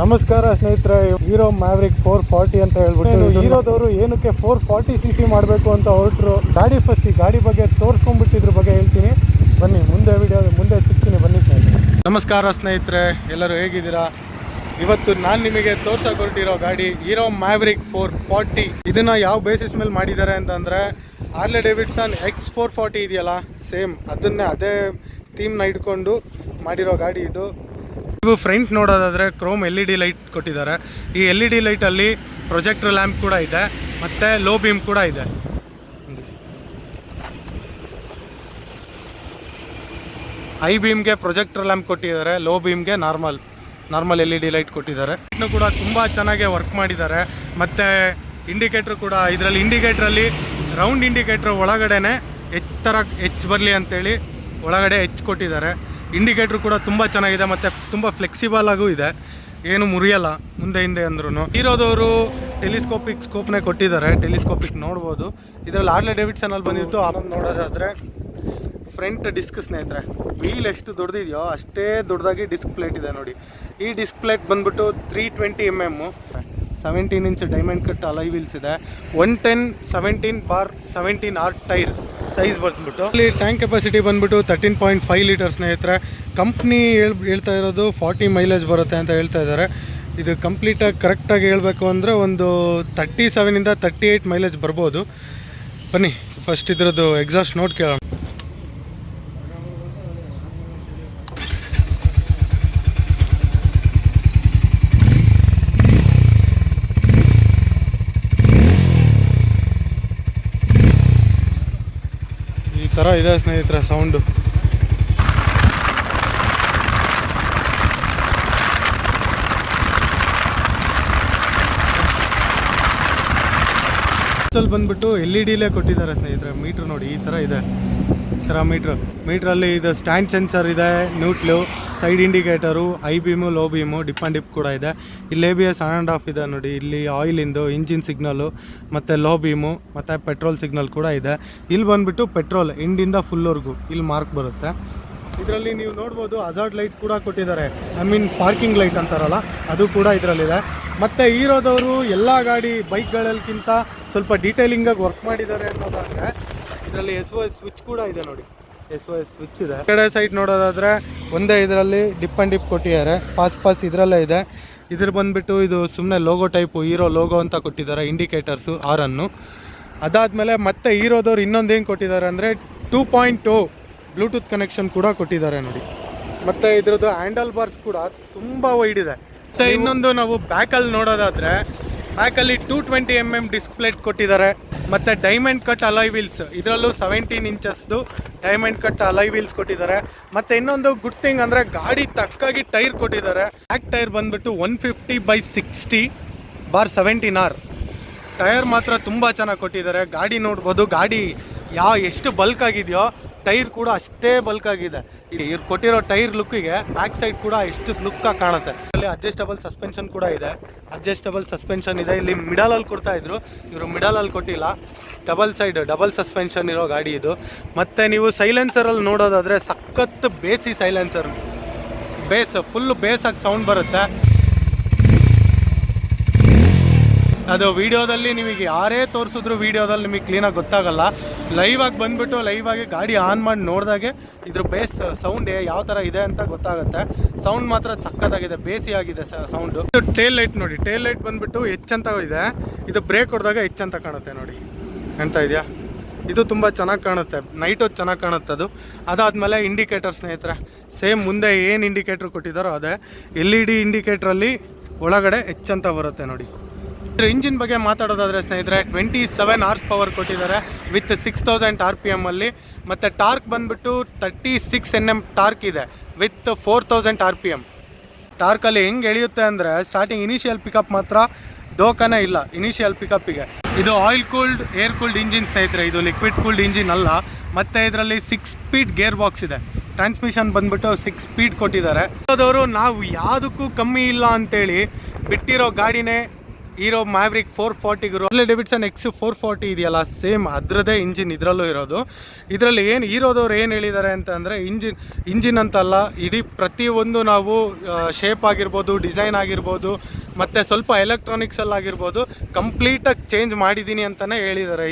ನಮಸ್ಕಾರ ಸ್ನೇಹಿತರೆ, hero Maverick 440 ಅಂತ ಹೇಳ್ಬಿಟ್ಟು ಹೀರೋದವರು ಏನಕ್ಕೆ 440cc ಮಾಡಬೇಕು ಅಂತ ಹೊರಟರು. ಗಾಡಿ ಬಗ್ಗೆ ತೋರಿಸ್ಕೊಂಡ್ಬಿಟ್ಟಿದ್ರ ಬಗ್ಗೆ ಹೇಳ್ತೀನಿ, ಬನ್ನಿ ಮುಂದೆ ಸಿಗ್ತೀನಿ, ಬನ್ನಿ ಸ್ನೇಹಿತರೆ. ನಮಸ್ಕಾರ ಸ್ನೇಹಿತರೆ, ಎಲ್ಲರೂ ಹೇಗಿದ್ದೀರಾ? ಇವತ್ತು ನಾನು ನಿಮಗೆ ತೋರ್ಸಕ್ಕೆ ಹೊರಟಿರೋ ಗಾಡಿ ಹೀರೋ ಮ್ಯಾವ್ರಿಕ್ 440. ಇದನ್ನು ಯಾವ ಬೇಸಿಸ್ ಮೇಲೆ ಮಾಡಿದ್ದಾರೆ ಅಂತಂದರೆ ಹಾರ್ಲೆ ಡೇವಿಡ್ಸನ್ X440 ಇದೆಯಲ್ಲ, ಸೇಮ್ ಅದೇ ಥೀಮ್ನ ಇಟ್ಕೊಂಡು ಮಾಡಿರೋ ಗಾಡಿ ಇದು. ನೀವು ಫ್ರಂಟ್ ನೋಡೋದಾದರೆ ಕ್ರೋಮ್ LED ಲೈಟ್ ಕೊಟ್ಟಿದ್ದಾರೆ. ಈ LED ಲೈಟಲ್ಲಿ ಪ್ರೊಜೆಕ್ಟರ್ ಲ್ಯಾಂಪ್ ಕೂಡ ಇದೆ, ಮತ್ತು ಲೋ ಬೀಮ್ ಕೂಡ ಇದೆ. ಐ ಬೀಮ್ಗೆ ಪ್ರೊಜೆಕ್ಟರ್ ಲ್ಯಾಂಪ್ ಕೊಟ್ಟಿದ್ದಾರೆ, ಲೋ ಬೀಮ್ಗೆ ನಾರ್ಮಲ್ LED ಲೈಟ್ ಕೊಟ್ಟಿದ್ದಾರೆ. ಇದನ್ನು ಕೂಡ ತುಂಬ ಚೆನ್ನಾಗಿ ವರ್ಕ್ ಮಾಡಿದ್ದಾರೆ. ಮತ್ತು ಇಂಡಿಕೇಟ್ರ್ ಕೂಡ ಇದರಲ್ಲಿ ರೌಂಡ್ ಇಂಡಿಕೇಟ್ರ್ ಒಳಗಡೆನೆ ಎಚ್ ಬರಲಿ ಅಂತೇಳಿ ಒಳಗಡೆ ಎಚ್ ಕೊಟ್ಟಿದ್ದಾರೆ. ಇಂಡಿಕೇಟ್ರ್ ಕೂಡ ತುಂಬ ಚೆನ್ನಾಗಿದೆ ಮತ್ತು ತುಂಬ ಫ್ಲೆಕ್ಸಿಬಲ್ ಆಗೂ ಇದೆ, ಏನು ಮುರಿಯಲ್ಲ ಮುಂದೆ ಹಿಂದೆ ಅಂದ್ರೂ. ಹೀರೋದವರು ಟೆಲಿಸ್ಕೋಪಿಕ್ ಸ್ಕೋಪ್ನೇ ಕೊಟ್ಟಿದ್ದಾರೆ, ಟೆಲಿಸ್ಕೋಪಿಕ್ ನೋಡ್ಬೋದು. ಇದರಲ್ಲಿ ಹಾರ್ಲೆ ಡೇವಿಡ್ಸನಲ್ಲಿ ಬಂದಿತ್ತು. ಆಮೇಲೆ ನೋಡೋದಾದರೆ ಫ್ರಂಟ್ ಡಿಸ್ಕ್ ಸ್ನೇಹಿತರೆ, ವೀಲ್ ಎಷ್ಟು ದೊಡ್ಡದಿದೆಯೋ ಅಷ್ಟೇ ದೊಡ್ಡದಾಗಿ ಡಿಸ್ಕ್ ಪ್ಲೇಟ್ ಇದೆ ನೋಡಿ. ಈ ಡಿಸ್ಕ್ ಪ್ಲೇಟ್ ಬಂದ್ಬಿಟ್ಟು 320mm 17 inch diamond cut alloy wheels ಇದೆ. 110 17/17R ಟೈರ್ ಸೈಜ್ ಬಂದ್ಬಿಟ್ಟು. ಇಲ್ಲಿ ಟ್ಯಾಂಕ್ ಕೆಪಾಸಿಟಿ ಬಂದ್ಬಿಟ್ಟು 13.5 ಲೀಟರ್ ಸ್ನೇಹಿತರೆ. ಕಂಪ್ನಿ ಹೇಳ್ತಾ ಇರೋದು 40 ಮೈಲೇಜ್ ಬರುತ್ತೆ ಅಂತ ಹೇಳ್ತಾ ಇದ್ದಾರೆ. ಇದು ಕಂಪ್ಲೀಟಾಗಿ ಕರೆಕ್ಟಾಗಿ ಹೇಳಬೇಕು ಅಂದರೆ ಒಂದು 37ಇಂದ 38 ಮೈಲೇಜ್ ಬರ್ಬೋದು. ಬನ್ನಿ ಫಸ್ಟ್ ಇದ್ರದ್ದು ಎಕ್ಸಾಸ್ಟ್ ನೋಟ್ ಕೇಳೋಣ. ಈ ಥರ ಇದೆ ಸ್ನೇಹಿತರೆ ಸೌಂಡು. ಬಂದ್ಬಿಟ್ಟು LED ಕೊಟ್ಟಿದ್ದಾರೆ ಸ್ನೇಹಿತರೆ. ಮೀಟ್ರ್ ನೋಡಿ ಈ ಥರ ಇದೆ, ಈ ಥರ ಮೀಟ್ರಲ್ಲಿ ಇದು ಸ್ಟ್ಯಾಂಡ್ ಸೆನ್ಸರ್ ಇದೆ, neutral, side indicator, high beam, low beam, dip and dip ಕೂಡ ಇದೆ. ಇಲ್ಲಿ ABS ಆನ್ ಆ್ಯಂಡ್ ಆಫ್ ಇದೆ ನೋಡಿ. ಇಲ್ಲಿ ಆಯಿಲಿಂದು ಇಂಜಿನ್ ಸಿಗ್ನಲ್ಲು ಮತ್ತು ಲೋ ಬೀಮು ಮತ್ತು ಪೆಟ್ರೋಲ್ ಸಿಗ್ನಲ್ ಕೂಡ ಇದೆ. ಇಲ್ಲಿ ಬಂದುಬಿಟ್ಟು ಪೆಟ್ರೋಲ್ ಎಂಡಿಂದ ಫುಲ್ವರೆಗೂ ಇಲ್ಲಿ ಮಾರ್ಕ್ ಬರುತ್ತೆ. ಇದರಲ್ಲಿ ನೀವು ನೋಡ್ಬೋದು ಹಜಾರ್ಡ್ ಲೈಟ್ ಕೂಡ ಕೊಟ್ಟಿದ್ದಾರೆ, ಪಾರ್ಕಿಂಗ್ ಲೈಟ್ ಅಂತಾರಲ್ಲ ಅದು ಕೂಡ ಇದರಲ್ಲಿದೆ. ಮತ್ತು ಹೀರೋದವರು ಎಲ್ಲ ಬೈಕ್ಗಳಕ್ಕಿಂತ ಸ್ವಲ್ಪ ಡೀಟೇಲಿಂಗಾಗಿ ವರ್ಕ್ ಮಾಡಿದ್ದಾರೆ ಅನ್ನೋದಾದರೆ ಇದರಲ್ಲಿ SOS ಸ್ವಿಚ್ ಕೂಡ ಇದೆ ನೋಡಿ, SOS ಸ್ವಿಚ್ ಇದೆ. ಕಡೆ ಸೈಡ್ ನೋಡೋದಾದರೆ ಒಂದೇ ಇದರಲ್ಲಿ ಡಿಪ್ ಆ್ಯಂಡ್ ಡಿಪ್ ಕೊಟ್ಟಿದ್ದಾರೆ, ಪಾಸ್ ಇದರಲ್ಲೇ ಇದೆ. ಇದ್ರ ಬಂದುಬಿಟ್ಟು ಇದು ಸುಮ್ಮನೆ ಲೋಗೋ ಟೈಪು ಹೀರೋ ಲೋಗೋ ಅಂತ ಕೊಟ್ಟಿದ್ದಾರೆ, ಇಂಡಿಕೇಟರ್ಸು ಆರನ್ನು. ಅದಾದಮೇಲೆ ಮತ್ತೆ ಹೀರೋದವ್ರು ಇನ್ನೊಂದು ಏನು ಕೊಟ್ಟಿದ್ದಾರೆ ಅಂದರೆ 2.0 ಬ್ಲೂಟೂತ್ ಕನೆಕ್ಷನ್ ಕೂಡ ಕೊಟ್ಟಿದ್ದಾರೆ ನೋಡಿ. ಮತ್ತು ಇದ್ರದ್ದು ಹ್ಯಾಂಡಲ್ ಬಾರ್ಸ್ ಕೂಡ ತುಂಬ ವೈಡ್ ಇದೆ. ಮತ್ತು ಇನ್ನೊಂದು ನಾವು ಬ್ಯಾಕಲ್ಲಿ ನೋಡೋದಾದರೆ ಬ್ಯಾಕಲ್ಲಿ 220mm ಡಿಸ್ಕ್ ಪ್ಲೇಟ್ ಕೊಟ್ಟಿದ್ದಾರೆ. ಮತ್ತು ಡೈಮಂಡ್ ಕಟ್ ಅಲಾಯ್ ವೀಲ್ಸ್, ಇದರಲ್ಲೂ 17 ಇಂಚಸ್ದು ಡೈಮಂಡ್ ಕಟ್ ಅಲಾಯ್ ವೀಲ್ಸ್ ಕೊಟ್ಟಿದ್ದಾರೆ. ಮತ್ತು ಇನ್ನೊಂದು ಗುಡ್ ಥಿಂಗ್ ಅಂದರೆ ಗಾಡಿ ತಕ್ಕಾಗಿ ಟೈರ್ ಕೊಟ್ಟಿದ್ದಾರೆ. ಬ್ಯಾಕ್ ಟೈರ್ ಬಂದುಬಿಟ್ಟು 150/60/17R ಟೈರ್ ಮಾತ್ರ ತುಂಬ ಚೆನ್ನಾಗಿ ಕೊಟ್ಟಿದ್ದಾರೆ. ಗಾಡಿ ನೋಡ್ಬೋದು, ಗಾಡಿ ಎಷ್ಟು ಬಲ್ಕ್ ಆಗಿದೆಯೋ ಟೈರ್ ಕೂಡ ಅಷ್ಟೇ ಬಲ್ಕ್ ಆಗಿದೆ. ಇವ್ರು ಕೊಟ್ಟಿರೋ ಟೈರ್ ಲುಕ್ಕಿಗೆ ಬ್ಯಾಕ್ ಸೈಡ್ ಕೂಡ ಎಷ್ಟು ಲುಕ್ಕಾಗಿ ಕಾಣುತ್ತೆ. ಇಲ್ಲಿ ಅಡ್ಜಸ್ಟಬಲ್ ಸಸ್ಪೆನ್ಷನ್ ಕೂಡ ಇದೆ, ಇಲ್ಲಿ ಮಿಡಲಲ್ಲಿ ಕೊಡ್ತಾಯಿದ್ರು, ಇವರು ಮಿಡಲಲ್ಲಿ ಕೊಟ್ಟಿಲ್ಲ, ಡಬಲ್ ಸಸ್ಪೆನ್ಷನ್ ಇರೋ ಗಾಡಿ ಇದು. ಮತ್ತು ನೀವು ಸೈಲೆನ್ಸರಲ್ಲಿ ನೋಡೋದಾದರೆ ಸಖತ್ ಬೇಸಿ ಸೈಲೆನ್ಸರ್, ಫುಲ್ಲು ಬೇಸಾಗಿ ಸೌಂಡ್ ಬರುತ್ತೆ. ಅದು ವೀಡಿಯೋದಲ್ಲಿ ನಿಮಗೆ ಯಾರೇ ತೋರಿಸಿದ್ರು ವೀಡಿಯೋದಲ್ಲಿ ನಿಮಗೆ ಕ್ಲೀನಾಗಿ ಗೊತ್ತಾಗಲ್ಲ. ಲೈವ್ ಆಗಿ ಗಾಡಿ ಆನ್ ಮಾಡಿ ನೋಡಿದಾಗೆ ಇದ್ರ ಬೇಸ್ ಸೌಂಡ್ ಯಾವ ಥರ ಇದೆ ಅಂತ ಗೊತ್ತಾಗುತ್ತೆ. ಸೌಂಡ್ ಮಾತ್ರ ಸಕ್ಕತ್ತಾಗಿದೆ, ಬೇಸಿಯಾಗಿದೆ ಸೌಂಡು. ಇದು ಟೇಲ್ ಲೈಟ್ ನೋಡಿ, ಟೇಲ್ ಲೈಟ್ ಬಂದುಬಿಟ್ಟು ಎಚ್ ಅಂತ ಇದೆ. ಇದು ಬ್ರೇಕ್ ಹೊಡೆದಾಗ ಎಚ್ ಅಂತ ಕಾಣುತ್ತೆ ನೋಡಿ, ಕಾಣ್ತಾ ಇದೆಯಾ? ಇದು ತುಂಬ ಚೆನ್ನಾಗಿ ಕಾಣುತ್ತೆ, ನೈಟ್ ಹೊತ್ತು ಚೆನ್ನಾಗಿ ಕಾಣುತ್ತೆ ಅದು. ಅದಾದಮೇಲೆ ಇಂಡಿಕೇಟರ್ ಸ್ನೇಹಿತರೆ, ಸೇಮ್ ಮುಂದೆ ಏನು ಇಂಡಿಕೇಟ್ರ್ ಕೊಟ್ಟಿದ್ದಾರೋ ಅದೇ LED ಇಂಡಿಕೇಟ್ರಲ್ಲಿ ಒಳಗಡೆ ಎಚ್ ಅಂತ ಬರುತ್ತೆ ನೋಡಿ. ಇಂಜಿನ್ ಬಗ್ಗೆ ಮಾತಾಡೋದಾದರೆ ಸ್ನೇಹಿತರೆ 27 HP ಕೊಟ್ಟಿದ್ದಾರೆ ವಿತ್ 6000 RPM ಅಲ್ಲಿ. ಮತ್ತು ಟಾರ್ಕ್ ಬಂದುಬಿಟ್ಟು 36 Nm ಟಾರ್ಕ್ ಇದೆ ವಿತ್ 4000 RPM. ಟಾರ್ಕಲ್ಲಿ ಹೆಂಗೆ ಎಳೆಯುತ್ತೆ ಅಂದರೆ ಸ್ಟಾರ್ಟಿಂಗ್ ಇನಿಷಿಯಲ್ ಪಿಕಪ್ ಮಾತ್ರ ದೋಖಾನೇ ಇಲ್ಲ ಇನಿಷಿಯಲ್ ಪಿಕಪ್ಪಿಗೆ. ಇದು oil cooled air cooled engine ಸ್ನೇಹಿತರೆ, ಇದು ಲಿಕ್ವಿಡ್ ಕೂಲ್ಡ್ ಇಂಜಿನ್ ಅಲ್ಲ. ಮತ್ತು ಇದರಲ್ಲಿ 6 ಸ್ಪೀಡ್ ಗೇರ್ ಬಾಕ್ಸ್ ಇದೆ. ಟ್ರಾನ್ಸ್ಮಿಷನ್ ಬಂದುಬಿಟ್ಟು 6 ಸ್ಪೀಡ್ ಕೊಟ್ಟಿದ್ದಾರೆ. ಅದವರು ನಾವು ಯಾವುದಕ್ಕೂ ಕಮ್ಮಿ ಇಲ್ಲ ಅಂತೇಳಿ ಬಿಟ್ಟಿರೋ ಗಾಡಿನೇ hero Maverick 440 Harley Davidson X440 ಇದೆಯಲ್ಲ, ಸೇಮ್ ಅದರದೇ ಇಂಜಿನ್ ಇದರಲ್ಲೂ ಇರೋದು. ಇದರಲ್ಲಿ ಏನು ಹೀರೋದವ್ರು ಏನು ಹೇಳಿದ್ದಾರೆ ಅಂತಂದರೆ, ಇಂಜಿನ್ ಅಂತಲ್ಲ, ಇಡೀ ಪ್ರತಿಯೊಂದು ನಾವು ಶೇಪ್ ಆಗಿರ್ಬೋದು, ಡಿಸೈನ್ ಆಗಿರ್ಬೋದು, ಮತ್ತು ಸ್ವಲ್ಪ ಎಲೆಕ್ಟ್ರಾನಿಕ್ಸಲ್ಲಾಗಿರ್ಬೋದು ಕಂಪ್ಲೀಟಾಗಿ ಚೇಂಜ್ ಮಾಡಿದ್ದೀನಿ ಅಂತಲೇ ಹೇಳಿದ್ದಾರೆ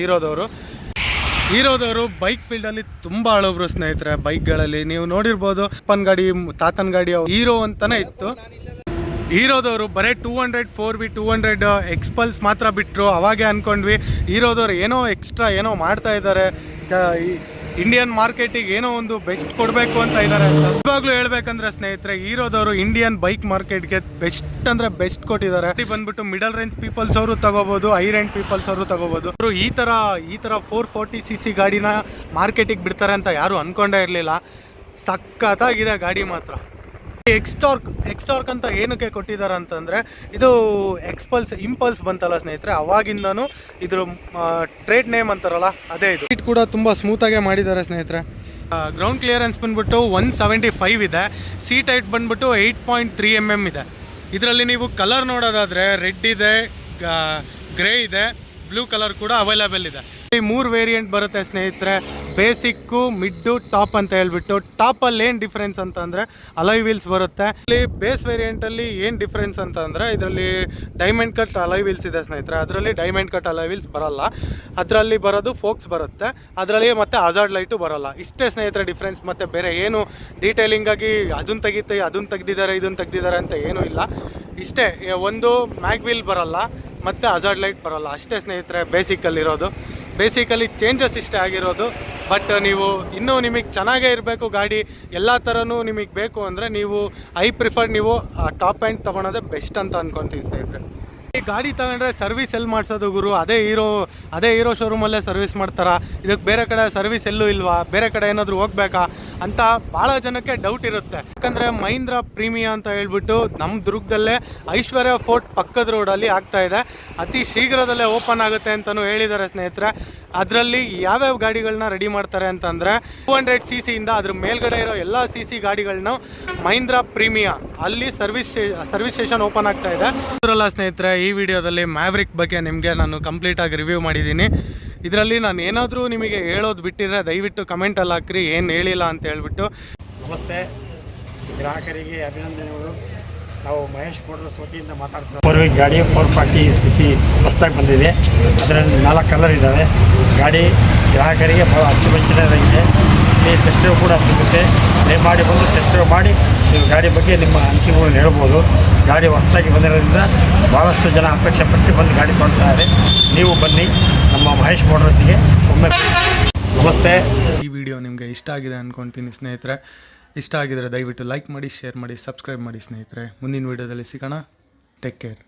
ಹೀರೋದವರು ಬೈಕ್ ಫೀಲ್ಡಲ್ಲಿ ತುಂಬ ಹಳಬ್ರು ಸ್ನೇಹಿತರೆ. ಬೈಕ್ಗಳಲ್ಲಿ ನೀವು ನೋಡಿರ್ಬೋದು, ಅಪ್ಪನ ಗಾಡಿ, ತಾತನ ಗಾಡಿ ಹೀರೋ ಅಂತಲೇ ಇತ್ತು. ಹೀರೋದವರು ಬರೀ 200 4V 200 ಎಕ್ಸ್ಪಲ್ಸ್ ಮಾತ್ರ ಬಿಟ್ಟರು. ಅವಾಗೇ ಅಂದ್ಕೊಂಡ್ವಿ ಹೀರೋದವ್ರು ಏನೋ ಎಕ್ಸ್ಟ್ರಾ ಏನೋ ಮಾಡ್ತಾ ಇದ್ದಾರೆ, ಇಂಡಿಯನ್ ಮಾರ್ಕೆಟಿಗೆ ಏನೋ ಒಂದು ಬೆಸ್ಟ್ ಕೊಡಬೇಕು ಅಂತ ಇದ್ದಾರೆ ಅಂತ. ಇವಾಗಲೂ ಹೇಳ್ಬೇಕಂದ್ರೆ ಸ್ನೇಹಿತರೆ, ಹೀರೋದವರು ಇಂಡಿಯನ್ ಬೈಕ್ ಮಾರ್ಕೆಟ್ಗೆ ಬೆಸ್ಟ್ ಅಂದರೆ ಬೆಸ್ಟ್ ಕೊಟ್ಟಿದ್ದಾರೆ. ಬಂದ್ಬಿಟ್ಟು ಮಿಡಲ್ ರೇಂಜ್ ಪೀಪಲ್ಸ್ ಅವರು ತಗೋಬೋದು, ಹೈ ರೇಂಜ್ ಪೀಪಲ್ಸ್ ಅವರು ತಗೋಬೋದು. ಅವರು ಈ ಥರ 440cc ಗಾಡಿನ ಮಾರ್ಕೆಟಿಗೆ ಬಿಡ್ತಾರೆ ಅಂತ ಯಾರು ಅಂದ್ಕೊಂಡೇ ಇರಲಿಲ್ಲ. ಸಖತ್ತಾಗಿದೆ ಗಾಡಿ ಮಾತ್ರ. ಎಕ್ಸ್ಟಾರ್ಕ್ ಅಂತ ಏನಕ್ಕೆ ಕೊಟ್ಟಿದ್ದಾರೆ ಅಂತಂದರೆ, ಇದು ಇಂಪಲ್ಸ್ ಬಂತಲ್ಲ ಸ್ನೇಹಿತರೆ, ಅವಾಗಿಂದನೂ ಇದ್ರ ಟ್ರೇಡ್ ನೇಮ್ ಅಂತಾರಲ್ಲ ಅದೇ ಇದು. ಸೀಟ್ ಕೂಡ ತುಂಬ ಸ್ಮೂತಾಗೆ ಮಾಡಿದ್ದಾರೆ ಸ್ನೇಹಿತರೆ. ಗ್ರೌಂಡ್ ಕ್ಲಿಯರೆನ್ಸ್ ಬಂದ್ಬಿಟ್ಟು 175 ಇದೆ. ಸೀಟ್ ಹೈಟ್ ಬಂದ್ಬಿಟ್ಟು 8.3 mm ಇದೆ. ಇದರಲ್ಲಿ ನೀವು ಕಲರ್ ನೋಡೋದಾದರೆ ರೆಡ್ ಇದೆ, ಗ್ರೇ ಇದೆ, ಬ್ಲೂ ಕಲರ್ ಕೂಡ ಅವೈಲೇಬಲ್ ಇದೆ. ಈ 3 ವೇರಿಯಂಟ್ ಬರುತ್ತೆ ಸ್ನೇಹಿತರೆ, ಬೇಸಿಕ್ಕು, ಮಿಡ್ಡು, ಟಾಪ್ ಅಂತ ಹೇಳ್ಬಿಟ್ಟು. ಟಾಪಲ್ಲಿ ಏನು ಡಿಫ್ರೆನ್ಸ್ ಅಂತ ಅಂದರೆ ಅಲಾಯ್ ವೀಲ್ಸ್ ಬರುತ್ತೆ. ಇಲ್ಲಿ ಬೇಸ್ ವೇರಿಯಂಟಲ್ಲಿ ಏನು ಡಿಫ್ರೆನ್ಸ್ ಅಂತ ಅಂದರೆ, ಇದರಲ್ಲಿ ಡೈಮಂಡ್ ಕಟ್ ಅಲಾಯ್ ವೀಲ್ಸ್ ಇದೆ ಸ್ನೇಹಿತರೆ. ಅದರಲ್ಲಿ ಡೈಮಂಡ್ ಕಟ್ ಅಲಾಯ್ ವೀಲ್ಸ್ ಬರೋಲ್ಲ, ಅದರಲ್ಲಿ ಬರೋದು ಫೋಕ್ಸ್ ಬರುತ್ತೆ, ಅದರಲ್ಲಿ ಮತ್ತು ಹಜಾರ್ಡ್ ಲೈಟು ಬರೋಲ್ಲ. ಇಷ್ಟೇ ಸ್ನೇಹಿತರೆ ಡಿಫ್ರೆನ್ಸ್. ಮತ್ತು ಬೇರೆ ಏನು ಡೀಟೇಲಿಂಗಾಗಿ ಅದನ್ನು ತೆಗ್ದಿದ್ದಾರೆ ಇದನ್ನು ತೆಗ್ದಿದ್ದಾರೆ ಅಂತ ಏನೂ ಇಲ್ಲ. ಇಷ್ಟೇ, ಒಂದು ಮ್ಯಾಗ್ ವೀಲ್ ಬರೋಲ್ಲ ಮತ್ತು ಹಜಾರ್ಡ್ ಲೈಟ್ ಬರೋಲ್ಲ, ಅಷ್ಟೇ ಸ್ನೇಹಿತರೆ ಬೇಸಿಕಲ್ಲಿರೋದು. ಬೇಸಿಕಲಿ ಚೇಂಜಸ್ ಇಷ್ಟೇ ಆಗಿರೋದು. ಬಟ್ ನೀವು ಇನ್ನೂ ನಿಮಗೆ ಚೆನ್ನಾಗೇ ಇರಬೇಕು ಗಾಡಿ, ಎಲ್ಲ ಥರನೂ ನಿಮಗೆ ಬೇಕು ಅಂದರೆ ನೀವು ನೀವು ಟಾಪ್ ಆ್ಯಂಡ್ ತೊಗೊಳೋದೇ ಬೆಸ್ಟ್ ಅಂತ ಅಂದ್ಕೊತೀನಿ ಸ್ನೇಹಿತರೆ. ಈ ಗಾಡಿ ತಗೊಂಡ್ರೆ ಸರ್ವಿಸ್ ಎಲ್ಲಿ ಮಾಡಿಸೋದು ಗುರು? ಅದೇ ಹೀರೋ ಶೋರೂಮಲ್ಲೇ ಸರ್ವಿಸ್ ಮಾಡ್ತಾರಾ? ಇದಕ್ಕೆ ಬೇರೆ ಕಡೆ ಸರ್ವಿಸ್ ಎಲ್ಲೂ ಇಲ್ವಾ? ಬೇರೆ ಕಡೆ ಏನಾದರೂ ಹೋಗ್ಬೇಕಾ ಅಂತ ಭಾಳ ಜನಕ್ಕೆ ಡೌಟ್ ಇರುತ್ತೆ. ಯಾಕಂದರೆ ಮಹೀಂದ್ರ ಪ್ರೀಮಿಯಾ ಅಂತ ಹೇಳ್ಬಿಟ್ಟು ನಮ್ಮ ದುರ್ಗದಲ್ಲೇ ಐಶ್ವರ್ಯ ಫೋರ್ಟ್ ಪಕ್ಕದ ರೋಡಲ್ಲಿ ಆಗ್ತಾಯಿದೆ. ಅತಿ ಶೀಘ್ರದಲ್ಲೇ ಓಪನ್ ಆಗುತ್ತೆ ಅಂತಲೂ ಹೇಳಿದ್ದಾರೆ ಸ್ನೇಹಿತರೆ. ಅದರಲ್ಲಿ ಯಾವ್ಯಾವ ಗಾಡಿಗಳನ್ನ ರೆಡಿ ಮಾಡ್ತಾರೆ ಅಂತಂದರೆ 200cc ಇಂದ ಅದ್ರ ಮೇಲ್ಗಡೆ ಇರೋ ಎಲ್ಲ CC ಗಾಡಿಗಳನ್ನ ಮಹೀಂದ್ರ ಪ್ರೀಮಿಯಾ ಅಲ್ಲಿ ಸರ್ವಿಸ್ ಸ್ಟೇಷನ್ ಓಪನ್ ಆಗ್ತಾ ಇದೆ. ಅದರಲ್ಲ ಸ್ನೇಹಿತರೆ, ಈ ವಿಡಿಯೋದಲ್ಲಿ ಮ್ಯಾವ್ರಿಕ್ ಬಗ್ಗೆ ನಿಮಗೆ ನಾನು ಕಂಪ್ಲೀಟಾಗಿ ರಿವ್ಯೂ ಮಾಡಿದ್ದೀನಿ. ಇದರಲ್ಲಿ ನಾನು ಏನಾದರೂ ನಿಮಗೆ ಹೇಳೋದು ಬಿಟ್ಟಿದ್ರೆ ದಯವಿಟ್ಟು ಕಮೆಂಟಲ್ಲಿ ಹಾಕ್ರಿ, ಏನು ಹೇಳಿಲ್ಲ ಅಂತ ಹೇಳ್ಬಿಟ್ಟು. ನಮಸ್ತೆ ಗ್ರಾಹಕರಿಗೆ ಅಭಿನಂದನೆಗಳು. ನಾವು ಮಹೇಶ್ ಮೋಟರ್ಸ್ ವತಿಯಿಂದ ಮಾತಾಡ್ತೀವಿ. ಗಾಡಿ 440cc ಹೊಸದಾಗಿ ಬಂದಿದೆ. ಅದರಲ್ಲಿ 4 ಕಲರ್ ಇದ್ದಾವೆ. ಗಾಡಿ ಗ್ರಾಹಕರಿಗೆ ಭಾಳ ಅಚ್ಚುಮೆಚ್ಚಿನದಾಗಿದೆ. ಇಲ್ಲಿ ಟೆಸ್ಟ್ ಡ್ರೈವ್ ಕೂಡ ಸಿಗುತ್ತೆ. ದಯಮಾಡಿ ಬಂದು ಟೆಸ್ಟ್ ಡ್ರೈವ್ ಮಾಡಿ ನೀವು ಗಾಡಿ ಬಗ್ಗೆ ನಿಮ್ಮ ಅನಿಸಿಕೆಗಳನ್ನು ಹೇಳ್ಬೋದು. ಗಾಡಿ ಹೊಸದಾಗಿ ಬಂದಿರೋದ್ರಿಂದ ಭಾಳಷ್ಟು ಜನ ಅಪೇಕ್ಷೆ ಪಟ್ಟು ಬಂದು ಗಾಡಿ ತೊಗೊಳ್ತಾರೆ. ನೀವು ಬನ್ನಿ ನಮ್ಮ ಮಹೇಶ್ ಮೋಟರ್ಸ್ಗೆ ಒಮ್ಮೆ. ನಮಸ್ತೆ. ಈ ವಿಡಿಯೋ ನಿಮಗೆ ಇಷ್ಟ ಆಗಿದೆ ಅಂದ್ಕೊಳ್ತೀನಿ ಸ್ನೇಹಿತರೆ. ಇಷ್ಟ ಆಗಿದರೆ ದಯವಿಟ್ಟು ಲೈಕ್ ಮಾಡಿ, ಶೇರ್ ಮಾಡಿ, ಸಬ್ಸ್ಕ್ರೈಬ್ ಮಾಡಿ ಸ್ನೇಹಿತರೆ. ಮುಂದಿನ ವಿಡಿಯೋದಲ್ಲಿ ಸಿಗೋಣ. Take care.